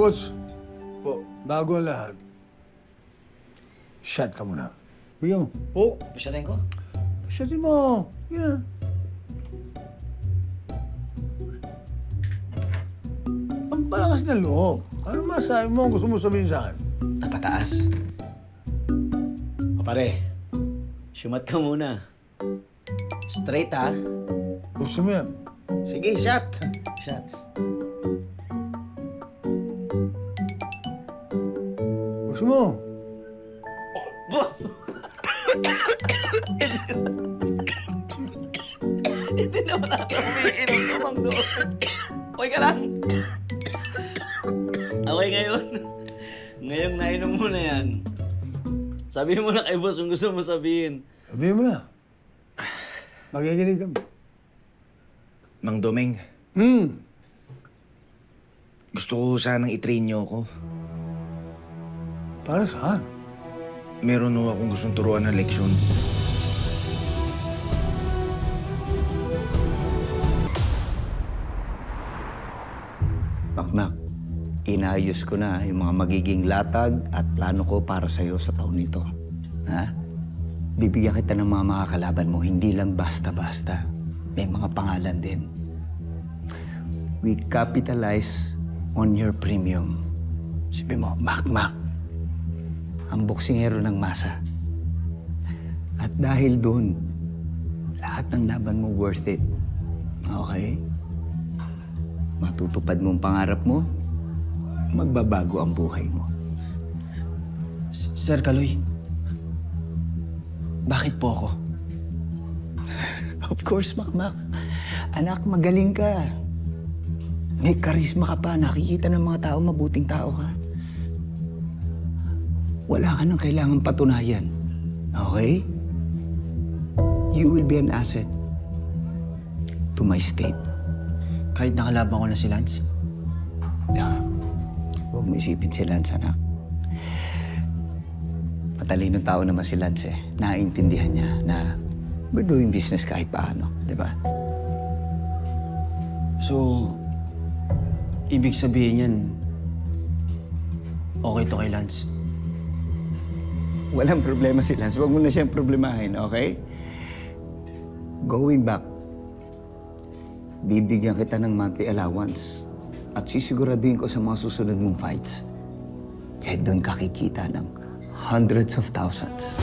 Boots, Po. bago ang lahat, shot ka muna. Bigyan mo. Po. Pasyatin ko. Shotin mo. Yan. Ang palakas na loob. Ano masabi mo ang gusto mo sabihin sa akin? Napataas. O pare, sumat ka muna. Straight ha? Gusto mo yan? Sige, shot. Shot. Gusto mo? Hindi naman ako umiinom naman doon. Okay ka lang? Okay ngayon. Ngayong nainom mo na yan. Sabihin mo na kay boss kung gusto mo sabihin. Sabihin mo na. Magiginig kami. Mang Domeng, gusto ko sanang itrain niyo ako. Para saan? Meron ho akong gustong turuan ng leksyon. Makmak, inayos ko na yung mga magiging latag at plano ko para sa'yo sa taon nito. Ha? Bibigyan kita ng mga makakalaban mo, hindi lang basta-basta. May mga pangalan din. We capitalize on your premium. Sabi mo, Makmak, ang boksingero ng masa. At dahil doon, lahat ng laban mo worth it. Okay? Matutupad mo ang pangarap mo, magbabago ang buhay mo. Sir Kaloy, bakit po ako? Of course, Makmak. Anak, magaling ka. May karisma ka pa. Nakikita ng mga tao, mabuting tao ka. Wala ka nang kailangan patunayan. Okay? You will be an asset to my state. Kahit nakalaban ko na si Lance? Yeah. Huwag mo isipin si Lance, anak. Matalinong tao naman si Lance eh. Naiintindihan niya na we're doing business kahit paano, di ba? So, ibig sabihin yan, okay to kay Lance? Walang problema si Lance. Huwag mo na siyang problemahin, okay? Going back, bibigyan kita ng monthly allowance at sisiguraduhin ko sa mga susunod mong fights. Kaya doon kakikita ng hundreds of thousands.